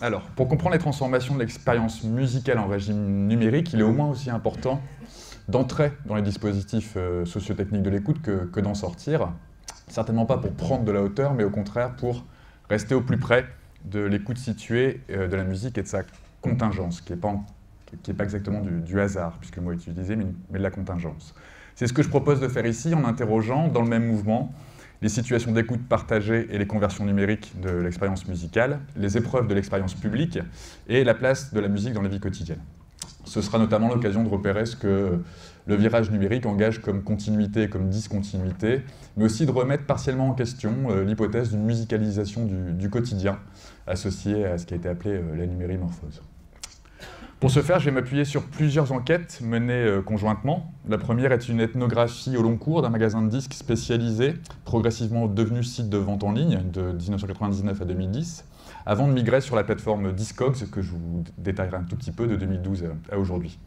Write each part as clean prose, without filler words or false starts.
Alors, pour comprendre les transformations de l'expérience musicale en régime numérique, il est au moins aussi important d'entrer dans les dispositifs sociotechniques de l'écoute que d'en sortir. Certainement pas pour prendre de la hauteur, mais au contraire pour rester au plus près de l'écoute située de la musique et de sa contingence, qui n'est pas exactement du hasard, puisque le mot est utilisé, mais de la contingence. C'est ce que je propose de faire ici en interrogeant, dans le même mouvement, les situations d'écoute partagée et les conversions numériques de l'expérience musicale, les épreuves de l'expérience publique et la place de la musique dans la vie quotidienne. Ce sera notamment l'occasion de repérer ce que le virage numérique engage comme continuité et comme discontinuité, mais aussi de remettre partiellement en question l'hypothèse d'une musicalisation du quotidien associée à ce qui a été appelé la numérimorphose. Pour ce faire, je vais m'appuyer sur plusieurs enquêtes menées conjointement. La première est une ethnographie au long cours d'un magasin de disques spécialisé, progressivement devenu site de vente en ligne de 1999 à 2010, avant de migrer sur la plateforme Discogs, que je vous détaillerai un tout petit peu, de 2012 à aujourd'hui.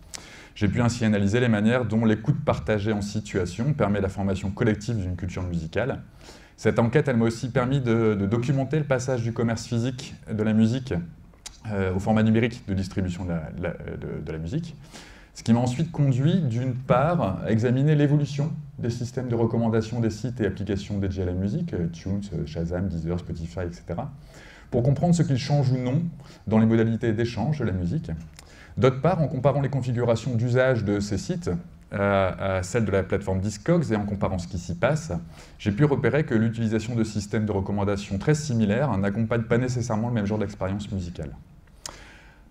J'ai pu ainsi analyser les manières dont l'écoute partagée en situation permet la formation collective d'une culture musicale. Cette enquête, elle m'a aussi permis de documenter le passage du commerce physique de la musique au format numérique de distribution de la musique, ce qui m'a ensuite conduit, d'une part, à examiner l'évolution des systèmes de recommandation des sites et applications dédiés à la musique, Tunes, Shazam, Deezer, Spotify, etc., pour comprendre ce qu'ils changent ou non dans les modalités d'échange de la musique. D'autre part, en comparant les configurations d'usage de ces sites à celles de la plateforme Discogs et en comparant ce qui s'y passe, j'ai pu repérer que l'utilisation de systèmes de recommandation très similaires n'accompagne pas nécessairement le même genre d'expérience musicale.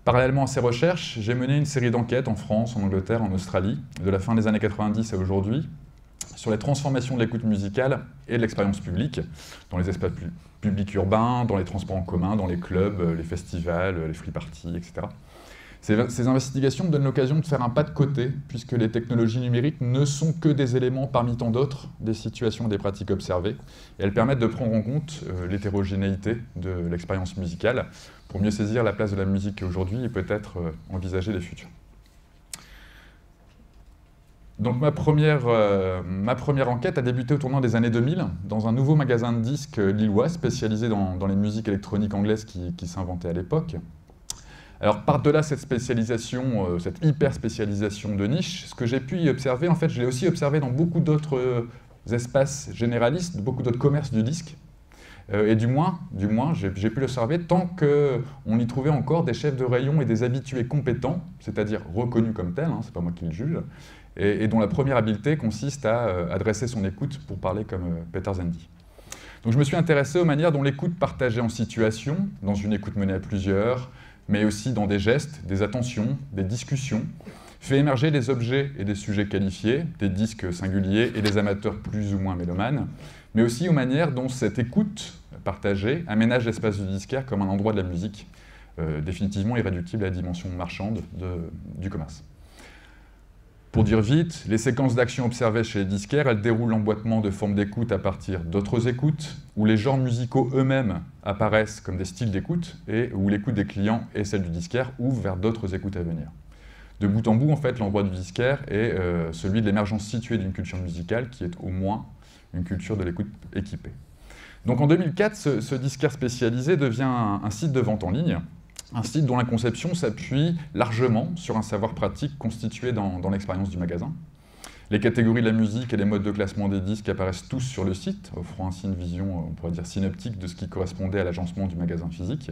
Parallèlement à ces recherches, j'ai mené une série d'enquêtes en France, en Angleterre, en Australie, de la fin des années 90 à aujourd'hui, sur les transformations de l'écoute musicale et de l'expérience publique, dans les espaces publics urbains, dans les transports en commun, dans les clubs, les festivals, les free parties, etc. Ces investigations me donnent l'occasion de faire un pas de côté, puisque les technologies numériques ne sont que des éléments parmi tant d'autres des situations et des pratiques observées, et elles permettent de prendre en compte l'hétérogénéité de l'expérience musicale, pour mieux saisir la place de la musique aujourd'hui et peut-être envisager les futurs. Donc ma première enquête a débuté au tournant des années 2000, dans un nouveau magasin de disques lillois spécialisé dans les musiques électroniques anglaises qui s'inventaient à l'époque. Alors, par-delà cette spécialisation, cette hyper-spécialisation de niche, ce que j'ai pu y observer, en fait, je l'ai aussi observé dans beaucoup d'autres espaces généralistes, beaucoup d'autres commerces du disque. Et du moins j'ai pu l'observer tant qu'on y trouvait encore des chefs de rayon et des habitués compétents, c'est-à-dire reconnus comme tels, hein, c'est pas moi qui le juge, et dont la première habileté consiste à adresser son écoute pour parler comme Peter Zendy. Donc je me suis intéressé aux manières dont l'écoute partagée en situation, dans une écoute menée à plusieurs, mais aussi dans des gestes, des attentions, des discussions, fait émerger des objets et des sujets qualifiés, des disques singuliers et des amateurs plus ou moins mélomanes, mais aussi aux manières dont cette écoute partagée aménage l'espace du disquaire comme un endroit de la musique, définitivement irréductible à la dimension marchande du commerce. Pour dire vite, les séquences d'action observées chez les disquaires, elles déroulent l'emboîtement de formes d'écoute à partir d'autres écoutes, où les genres musicaux eux-mêmes apparaissent comme des styles d'écoute, et où l'écoute des clients et celle du disquaire ouvrent vers d'autres écoutes à venir. De bout en bout, en fait, l'endroit du disquaire est celui de l'émergence située d'une culture musicale qui est au moins une culture de l'écoute équipée. Donc en 2004, ce disquaire spécialisé devient un site de vente en ligne, un site dont la conception s'appuie largement sur un savoir pratique constitué dans l'expérience du magasin. Les catégories de la musique et les modes de classement des disques apparaissent tous sur le site, offrant ainsi une vision, on pourrait dire, synoptique de ce qui correspondait à l'agencement du magasin physique,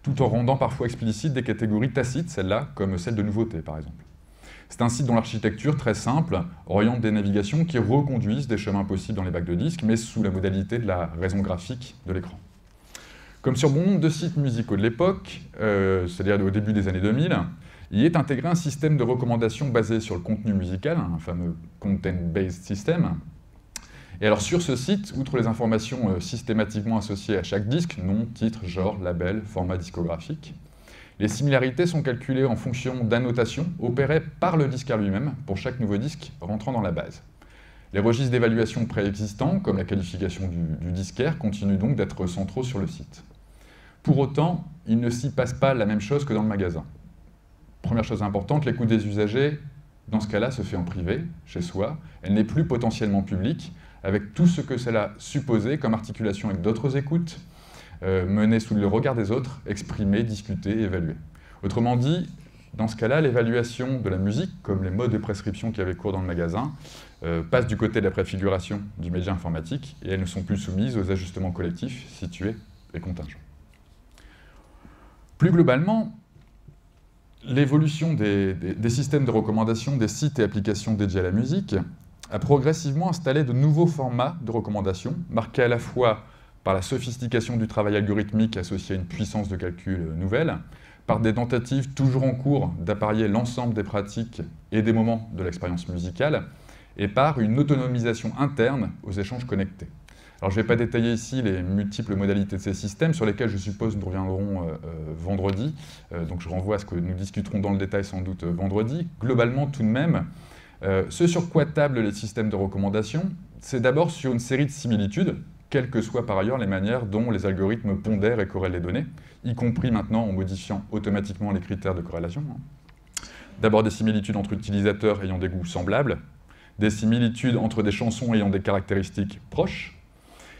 tout en rendant parfois explicites des catégories tacites, celles-là, comme celle de nouveautés, par exemple. C'est un site dont l'architecture, très simple, oriente des navigations qui reconduisent des chemins possibles dans les bacs de disques, mais sous la modalité de la raison graphique de l'écran. Comme sur bon nombre de sites musicaux de l'époque, c'est-à-dire au début des années 2000, il y est intégré un système de recommandation basé sur le contenu musical, un fameux Content-Based System. Et alors sur ce site, outre les informations systématiquement associées à chaque disque, nom, titre, genre, label, format discographique, les similarités sont calculées en fonction d'annotations opérées par le disquaire lui-même pour chaque nouveau disque rentrant dans la base. Les registres d'évaluation préexistants, comme la qualification du disquaire, continuent donc d'être centraux sur le site. Pour autant, il ne s'y passe pas la même chose que dans le magasin. Première chose importante, l'écoute des usagers, dans ce cas-là, se fait en privé, chez soi. Elle n'est plus potentiellement publique, avec tout ce que cela supposait comme articulation avec d'autres écoutes, menée sous le regard des autres, exprimée, discutée, évaluée. Autrement dit, dans ce cas-là, l'évaluation de la musique, comme les modes de prescription qui avaient cours dans le magasin, passe du côté de la préfiguration du média informatique et elles ne sont plus soumises aux ajustements collectifs situés et contingents. Plus globalement, l'évolution des systèmes de recommandation des sites et applications dédiés à la musique a progressivement installé de nouveaux formats de recommandation, marqués à la fois par la sophistication du travail algorithmique associé à une puissance de calcul nouvelle, par des tentatives toujours en cours d'apparier l'ensemble des pratiques et des moments de l'expérience musicale, et par une autonomisation interne aux échanges connectés. Alors je ne vais pas détailler ici les multiples modalités de ces systèmes, sur lesquels je suppose nous reviendrons vendredi, donc je renvoie à ce que nous discuterons dans le détail sans doute vendredi. Globalement tout de même, ce sur quoi tablent les systèmes de recommandation, c'est d'abord sur une série de similitudes, quelles que soient par ailleurs les manières dont les algorithmes pondèrent et corrèlent les données, y compris maintenant en modifiant automatiquement les critères de corrélation. D'abord des similitudes entre utilisateurs ayant des goûts semblables, des similitudes entre des chansons ayant des caractéristiques proches,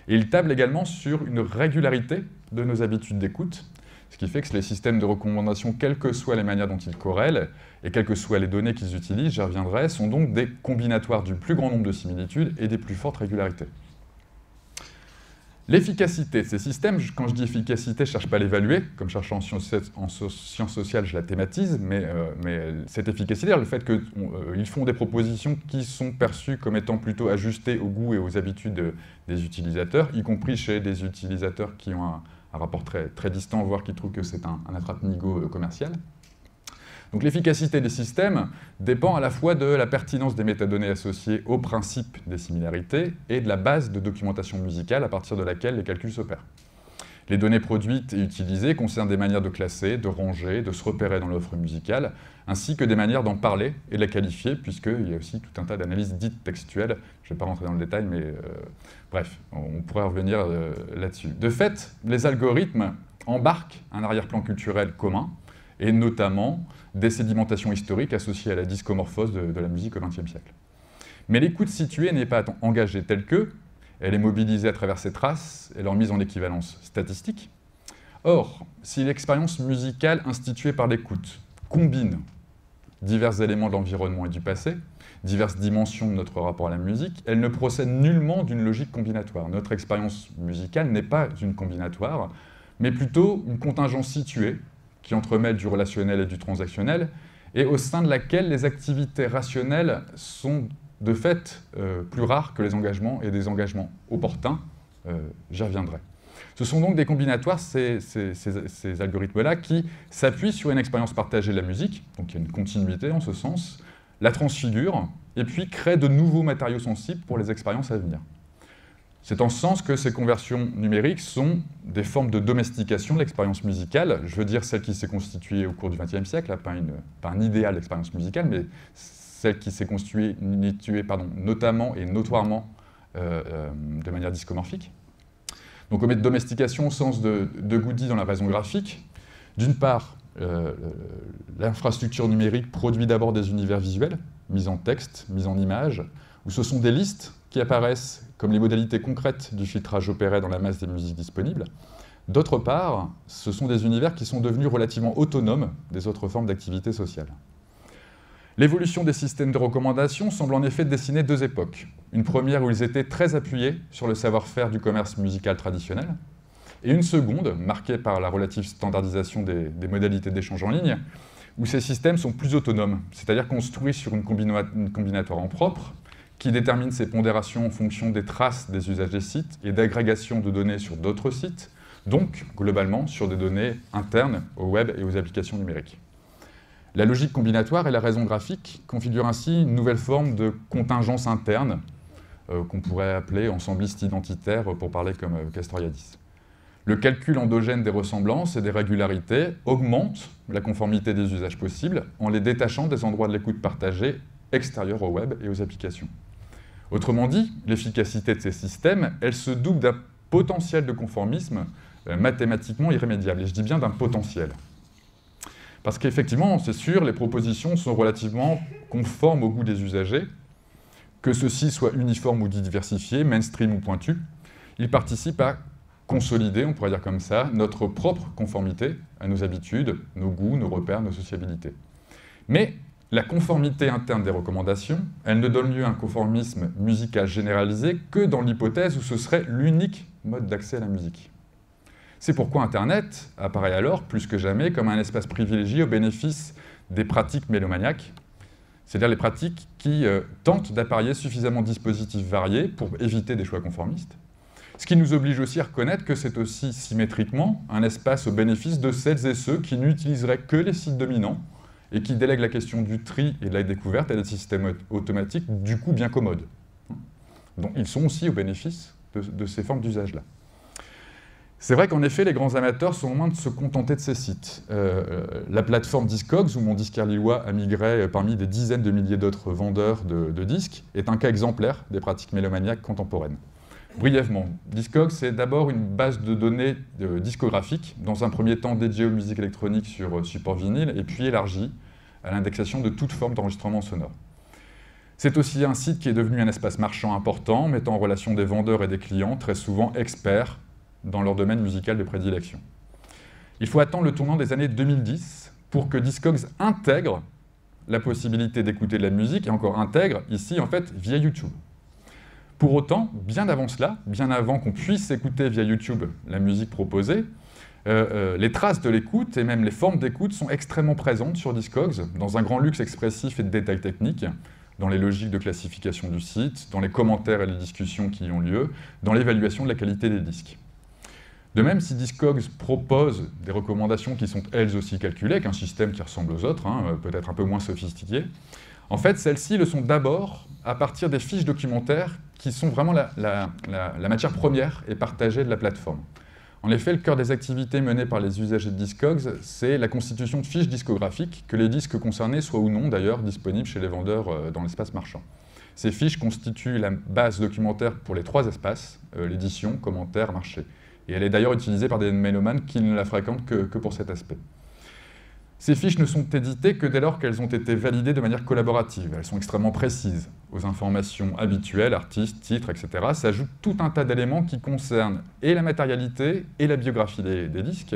et il table également sur une régularité de nos habitudes d'écoute, ce qui fait que les systèmes de recommandation, quelles que soient les manières dont ils corrèlent, et quelles que soient les données qu'ils utilisent, j'y reviendrai, sont donc des combinatoires du plus grand nombre de similitudes et des plus fortes régularités. L'efficacité de ces systèmes, quand je dis efficacité, je ne cherche pas à l'évaluer, comme cherchant en sciences sociales, je la thématise, mais cette efficacité, le fait qu'ils font des propositions qui sont perçues comme étant plutôt ajustées au goût et aux habitudes des utilisateurs, y compris chez des utilisateurs qui ont un rapport très distant, voire qui trouvent que c'est un attrape-nigo commercial. Donc l'efficacité des systèmes dépend à la fois de la pertinence des métadonnées associées au principe des similarités et de la base de documentation musicale à partir de laquelle les calculs s'opèrent. Les données produites et utilisées concernent des manières de classer, de ranger, de se repérer dans l'offre musicale, ainsi que des manières d'en parler et de la qualifier, puisqu'il y a aussi tout un tas d'analyses dites textuelles. Je ne vais pas rentrer dans le détail, mais bref, on pourrait revenir là-dessus. De fait, les algorithmes embarquent un arrière-plan culturel commun, et notamment des sédimentations historiques associées à la discomorphose de la musique au XXe siècle. Mais l'écoute située n'est pas engagée telle que, elle est mobilisée à travers ses traces et leur mise en équivalence statistique. Or, si l'expérience musicale instituée par l'écoute combine divers éléments de l'environnement et du passé, diverses dimensions de notre rapport à la musique, elle ne procède nullement d'une logique combinatoire. Notre expérience musicale n'est pas une combinatoire, mais plutôt une contingence située qui entremêle du relationnel et du transactionnel, et au sein de laquelle les activités rationnelles sont de fait plus rares que les engagements et des engagements opportuns. J'y reviendrai. Ce sont donc des combinatoires, ces algorithmes-là, qui s'appuient sur une expérience partagée de la musique, donc il y a une continuité en ce sens, la transfigurent, et puis créent de nouveaux matériaux sensibles pour les expériences à venir. C'est en ce sens que ces conversions numériques sont des formes de domestication de l'expérience musicale, je veux dire celle qui s'est constituée au cours du XXe siècle, là, pas un idéal d'expérience musicale, mais celle qui s'est constituée notamment et notoirement de manière discomorphique. Donc on met de domestication au sens de Goody dans la raison graphique. D'une part, l'infrastructure numérique produit d'abord des univers visuels, mis en texte, mis en images, où ce sont des listes qui apparaissent comme les modalités concrètes du filtrage opéré dans la masse des musiques disponibles. D'autre part, ce sont des univers qui sont devenus relativement autonomes des autres formes d'activité sociale. L'évolution des systèmes de recommandation semble en effet dessiner deux époques. Une première où ils étaient très appuyés sur le savoir-faire du commerce musical traditionnel, et une seconde, marquée par la relative standardisation des modalités d'échange en ligne, où ces systèmes sont plus autonomes, c'est-à-dire construits sur une combinatoire en propre, qui détermine ses pondérations en fonction des traces des usages des sites et d'agrégation de données sur d'autres sites, donc globalement sur des données internes au web et aux applications numériques. La logique combinatoire et la raison graphique configurent ainsi une nouvelle forme de contingence interne qu'on pourrait appeler ensembliste identitaire pour parler comme Castoriadis. Le calcul endogène des ressemblances et des régularités augmente la conformité des usages possibles en les détachant des endroits de l'écoute partagée extérieurs au web et aux applications. Autrement dit, l'efficacité de ces systèmes, elle se double d'un potentiel de conformisme mathématiquement irrémédiable. Et je dis bien d'un potentiel. Parce qu'effectivement, c'est sûr, les propositions sont relativement conformes au goût des usagers, que ceux-ci soient uniformes ou diversifiés, mainstream ou pointus. Ils participent à consolider, on pourrait dire comme ça, notre propre conformité à nos habitudes, nos goûts, nos repères, nos sociabilités. Mais la conformité interne des recommandations, elle ne donne lieu à un conformisme musical généralisé que dans l'hypothèse où ce serait l'unique mode d'accès à la musique. C'est pourquoi Internet apparaît alors, plus que jamais, comme un espace privilégié au bénéfice des pratiques mélomaniaques, c'est-à-dire les pratiques qui tentent d'apparier suffisamment de dispositifs variés pour éviter des choix conformistes, ce qui nous oblige aussi à reconnaître que c'est aussi symétriquement un espace au bénéfice de celles et ceux qui n'utiliseraient que les sites dominants et qui délèguent la question du tri et de la découverte à des systèmes automatiques du coup bien commodes. Donc ils sont aussi au bénéfice de ces formes d'usage-là. C'est vrai qu'en effet, les grands amateurs sont loin de se contenter de ces sites. La plateforme Discogs, où mon disquaire lillois a migré parmi des dizaines de milliers d'autres vendeurs de disques, est un cas exemplaire des pratiques mélomaniaques contemporaines. Brièvement, Discogs, c'est d'abord une base de données discographique, dans un premier temps dédiée aux musiques électroniques sur support vinyle, et puis élargie à l'indexation de toute forme d'enregistrement sonore. C'est aussi un site qui est devenu un espace marchand important, mettant en relation des vendeurs et des clients, très souvent experts dans leur domaine musical de prédilection. Il faut attendre le tournant des années 2010 pour que Discogs intègre la possibilité d'écouter de la musique, et encore intègre, ici, en fait, via YouTube. Pour autant, bien avant cela, bien avant qu'on puisse écouter via YouTube la musique proposée, les traces de l'écoute et même les formes d'écoute sont extrêmement présentes sur Discogs, dans un grand luxe expressif et de détails techniques, dans les logiques de classification du site, dans les commentaires et les discussions qui y ont lieu, dans l'évaluation de la qualité des disques. De même, si Discogs propose des recommandations qui sont elles aussi calculées, avec un système qui ressemble aux autres, peut-être un peu moins sophistiqué, en fait, celles-ci le sont d'abord à partir des fiches documentaires qui sont vraiment la matière première et partagée de la plateforme. En effet, le cœur des activités menées par les usagers de Discogs, c'est la constitution de fiches discographiques, que les disques concernés soient ou non d'ailleurs disponibles chez les vendeurs dans l'espace marchand. Ces fiches constituent la base documentaire pour les trois espaces, l'édition, commentaire, marché. Et elle est d'ailleurs utilisée par des mélomanes qui ne la fréquentent que pour cet aspect. Ces fiches ne sont éditées que dès lors qu'elles ont été validées de manière collaborative. Elles sont extrêmement précises. Aux informations habituelles, artistes, titres, etc., s'ajoutent tout un tas d'éléments qui concernent et la matérialité et la biographie des disques.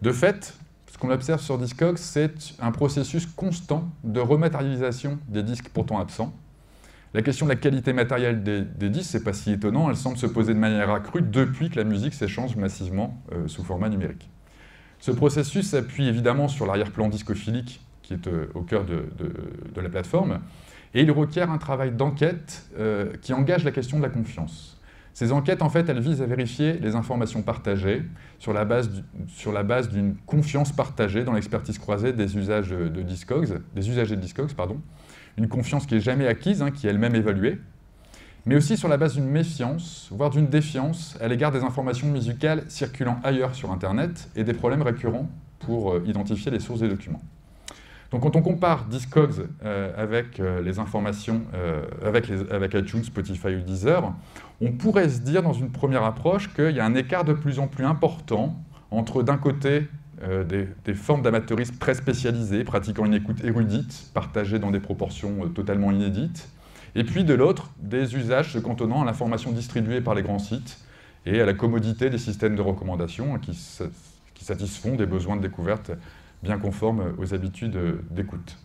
De fait, ce qu'on observe sur Discogs, c'est un processus constant de rematérialisation des disques pourtant absents. La question de la qualité matérielle des disques, c'est pas si étonnant, elle semble se poser de manière accrue depuis que la musique s'échange massivement sous format numérique. Ce processus s'appuie évidemment sur l'arrière-plan discophilique qui est au cœur de la plateforme, et il requiert un travail d'enquête qui engage la question de la confiance. Ces enquêtes, en fait, elles visent à vérifier les informations partagées sur la base d'une confiance partagée dans l'expertise croisée des usagers de Discogs, une confiance qui n'est jamais acquise, qui est elle-même évaluée, mais aussi sur la base d'une méfiance, voire d'une défiance à l'égard des informations musicales circulant ailleurs sur Internet et des problèmes récurrents pour identifier les sources des documents. Donc quand on compare Discogs avec les informations, avec iTunes, Spotify ou Deezer, on pourrait se dire dans une première approche qu'il y a un écart de plus en plus important entre d'un côté des formes d'amateurisme très spécialisées, pratiquant une écoute érudite, partagée dans des proportions totalement inédites, et puis de l'autre, des usages se cantonnant à l'information distribuée par les grands sites et à la commodité des systèmes de recommandation qui satisfont des besoins de découverte bien conformes aux habitudes d'écoute.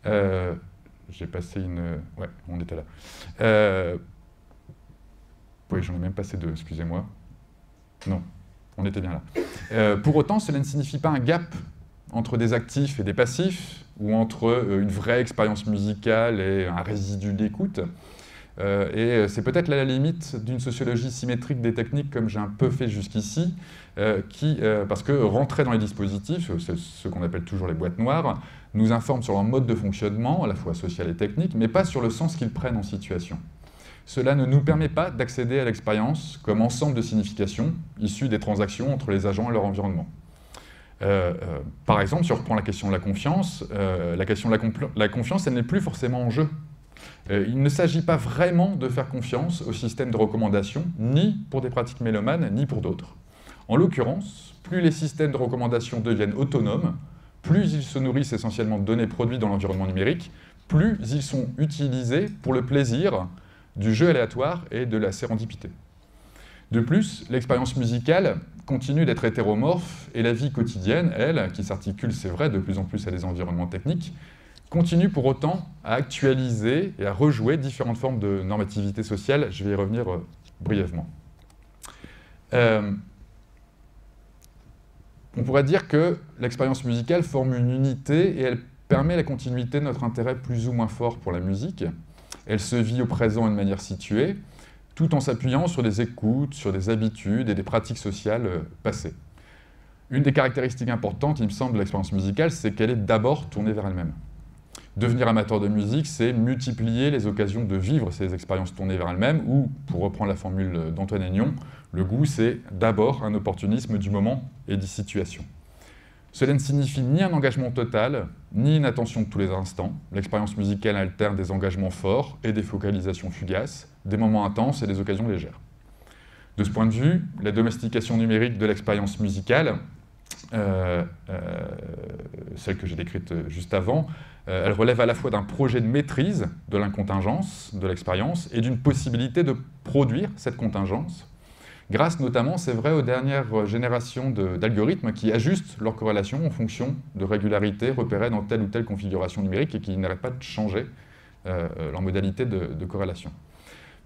J'ai passé une... Ouais, on était là. Oui, j'en ai même passé deux, excusez-moi. Non, on était bien là. Pour autant, cela ne signifie pas un gap entre des actifs et des passifs, ou entre une vraie expérience musicale et un résidu d'écoute. Et c'est peut-être la limite d'une sociologie symétrique des techniques, comme j'ai un peu fait jusqu'ici, parce que rentrer dans les dispositifs, c'est ce qu'on appelle toujours les boîtes noires, nous informe sur leur mode de fonctionnement, à la fois social et technique, mais pas sur le sens qu'ils prennent en situation. Cela ne nous permet pas d'accéder à l'expérience comme ensemble de significations issues des transactions entre les agents et leur environnement. Par exemple, si on reprend la question de la confiance, la confiance, elle n'est plus forcément en jeu. Il ne s'agit pas vraiment de faire confiance au système de recommandation, ni pour des pratiques mélomanes, ni pour d'autres. En l'occurrence, plus les systèmes de recommandation deviennent autonomes, plus ils se nourrissent essentiellement de données produites dans l'environnement numérique, plus ils sont utilisés pour le plaisir du jeu aléatoire et de la sérendipité. De plus, l'expérience musicale continue d'être hétéromorphe et la vie quotidienne, elle, qui s'articule, c'est vrai, de plus en plus à des environnements techniques, continue pour autant à actualiser et à rejouer différentes formes de normativité sociale. Je vais y revenir brièvement. On pourrait dire que l'expérience musicale forme une unité et elle permet la continuité de notre intérêt plus ou moins fort pour la musique. Elle se vit au présent et de manière située, tout en s'appuyant sur des écoutes, sur des habitudes et des pratiques sociales passées. Une des caractéristiques importantes, il me semble, de l'expérience musicale, c'est qu'elle est d'abord tournée vers elle-même. Devenir amateur de musique, c'est multiplier les occasions de vivre ces expériences tournées vers elles-mêmes, ou, pour reprendre la formule d'Antoine Aignon, le goût, c'est d'abord un opportunisme du moment et des situations. Cela ne signifie ni un engagement total, ni une attention de tous les instants. L'expérience musicale alterne des engagements forts et des focalisations fugaces, des moments intenses et des occasions légères. De ce point de vue, la domestication numérique de l'expérience musicale, celle que j'ai décrite juste avant, elle relève à la fois d'un projet de maîtrise de l'incontingence de l'expérience et d'une possibilité de produire cette contingence, grâce notamment, c'est vrai, aux dernières générations d'algorithmes qui ajustent leur corrélation en fonction de régularités repérées dans telle ou telle configuration numérique et qui n'arrêtent pas de changer leur modalité de corrélation.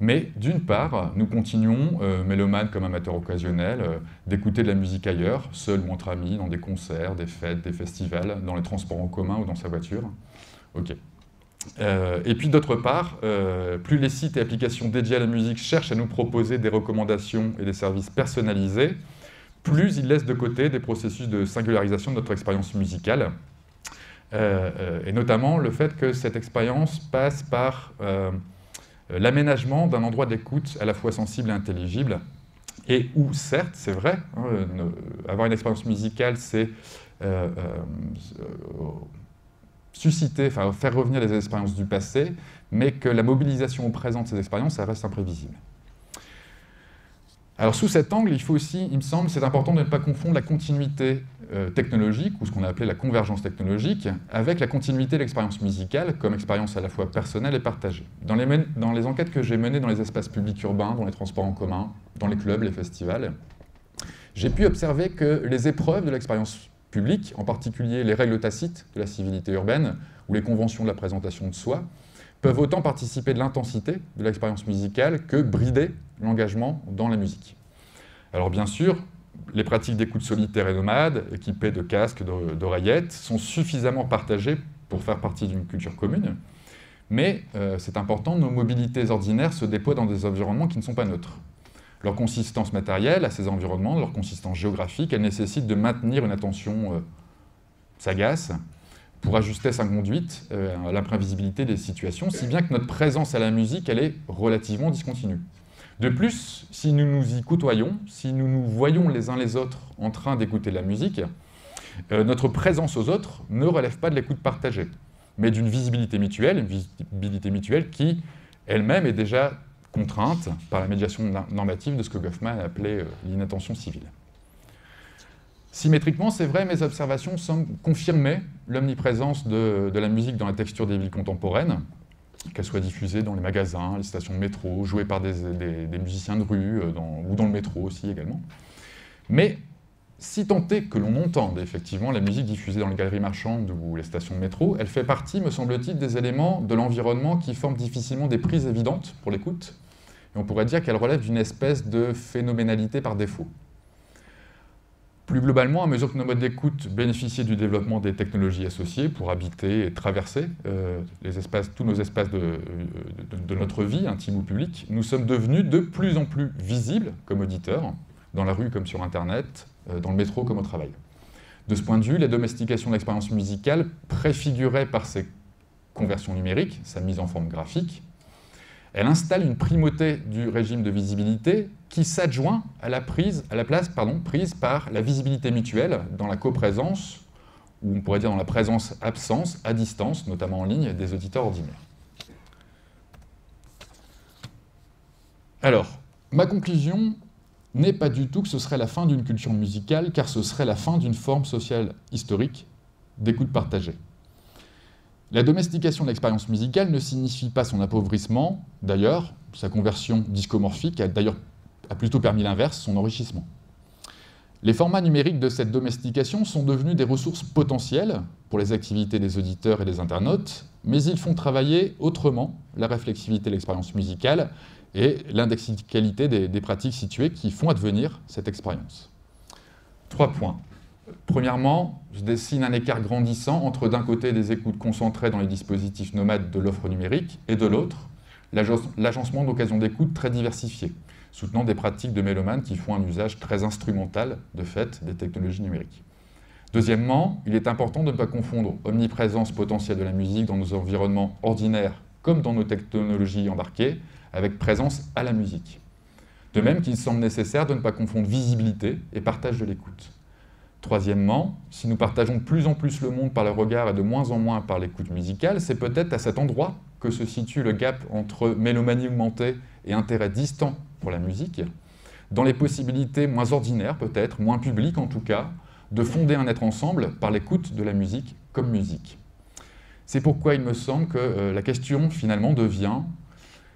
Mais d'une part, nous continuons, mélomanes comme amateurs occasionnels, d'écouter de la musique ailleurs, seuls ou entre amis, dans des concerts, des fêtes, des festivals, dans les transports en commun ou dans sa voiture. Ok. Et puis d'autre part, plus les sites et applications dédiés à la musique cherchent à nous proposer des recommandations et des services personnalisés, plus ils laissent de côté des processus de singularisation de notre expérience musicale, et notamment le fait que cette expérience passe par l'aménagement d'un endroit d'écoute à la fois sensible et intelligible, et où, certes, c'est vrai, hein, avoir une expérience musicale, c'est susciter, enfin faire revenir des expériences du passé, mais que la mobilisation au présent de ces expériences, ça reste imprévisible. Alors sous cet angle, il faut aussi, il me semble, c'est important de ne pas confondre la continuité technologique, ou ce qu'on a appelé la convergence technologique, avec la continuité de l'expérience musicale, comme expérience à la fois personnelle et partagée. Dans les enquêtes que j'ai menées dans les espaces publics urbains, dans les transports en commun, dans les clubs, les festivals, j'ai pu observer que les épreuves de l'expérience publique, en particulier les règles tacites de la civilité urbaine, ou les conventions de la présentation de soi, peuvent autant participer de l'intensité de l'expérience musicale que brider l'engagement dans la musique. Alors bien sûr, les pratiques d'écoute solitaire et nomade, équipées de casques, d'oreillettes, sont suffisamment partagées pour faire partie d'une culture commune, mais c'est important, nos mobilités ordinaires se déploient dans des environnements qui ne sont pas neutres. Leur consistance matérielle à ces environnements, leur consistance géographique, elle nécessite de maintenir une attention sagace, pour ajuster sa conduite à l'imprévisibilité des situations, si bien que notre présence à la musique, elle est relativement discontinue. De plus, si nous nous y côtoyons, si nous nous voyons les uns les autres en train d'écouter la musique, notre présence aux autres ne relève pas de l'écoute partagée, mais d'une visibilité mutuelle, qui, elle-même, est déjà contrainte par la médiation normative de ce que Goffman a appelé l'inattention civile. Symétriquement, c'est vrai, mes observations semblent confirmer l'omniprésence de la musique dans la texture des villes contemporaines, qu'elle soit diffusée dans les magasins, les stations de métro, jouée par des musiciens de rue, ou dans le métro aussi également. Mais si tant est que l'on entende effectivement la musique diffusée dans les galeries marchandes ou les stations de métro, elle fait partie, me semble-t-il, des éléments de l'environnement qui forment difficilement des prises évidentes pour l'écoute, et on pourrait dire qu'elle relève d'une espèce de phénoménalité par défaut. Plus globalement, à mesure que nos modes d'écoute bénéficient du développement des technologies associées pour habiter et traverser tous nos espaces de notre vie, intime ou publique, nous sommes devenus de plus en plus visibles comme auditeurs, dans la rue comme sur Internet, dans le métro comme au travail. De ce point de vue, la domestication de l'expérience musicale, préfigurée par ses conversions numériques, sa mise en forme graphique, elle installe une primauté du régime de visibilité qui s'adjoint à la place prise par la visibilité mutuelle dans la coprésence, ou on pourrait dire dans la présence-absence, à distance, notamment en ligne, des auditeurs ordinaires. Alors, ma conclusion n'est pas du tout que ce serait la fin d'une culture musicale, car ce serait la fin d'une forme sociale historique d'écoute partagée. La domestication de l'expérience musicale ne signifie pas son appauvrissement, d'ailleurs, sa conversion discomorphique a d'ailleurs a plutôt permis l'inverse, son enrichissement. Les formats numériques de cette domestication sont devenus des ressources potentielles pour les activités des auditeurs et des internautes, mais ils font travailler autrement la réflexivité de l'expérience musicale et l'indexicalité des pratiques situées qui font advenir cette expérience. 3 points. Premièrement, je dessine un écart grandissant entre d'un côté des écoutes concentrées dans les dispositifs nomades de l'offre numérique et de l'autre, l'agencement d'occasions d'écoute très diversifiées, soutenant des pratiques de mélomanes qui font un usage très instrumental, de fait, des technologies numériques. Deuxièmement, il est important de ne pas confondre omniprésence potentielle de la musique dans nos environnements ordinaires comme dans nos technologies embarquées, avec présence à la musique. De même qu'il semble nécessaire de ne pas confondre visibilité et partage de l'écoute. Troisièmement, si nous partageons de plus en plus le monde par le regard et de moins en moins par l'écoute musicale, c'est peut-être à cet endroit que se situe le gap entre mélomanie augmentée et intérêt distant pour la musique, dans les possibilités moins ordinaires peut-être, moins publiques en tout cas, de fonder un être ensemble par l'écoute de la musique comme musique. C'est pourquoi il me semble que la question finalement devient: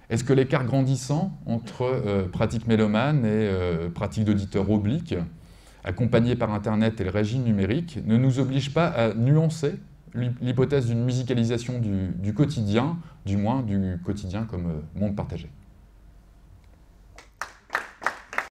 est-ce que l'écart grandissant entre pratique mélomane et pratique d'auditeur oblique, accompagné par Internet et le régime numérique, ne nous oblige pas à nuancer l'hypothèse d'une musicalisation du quotidien, du moins du quotidien comme monde partagé?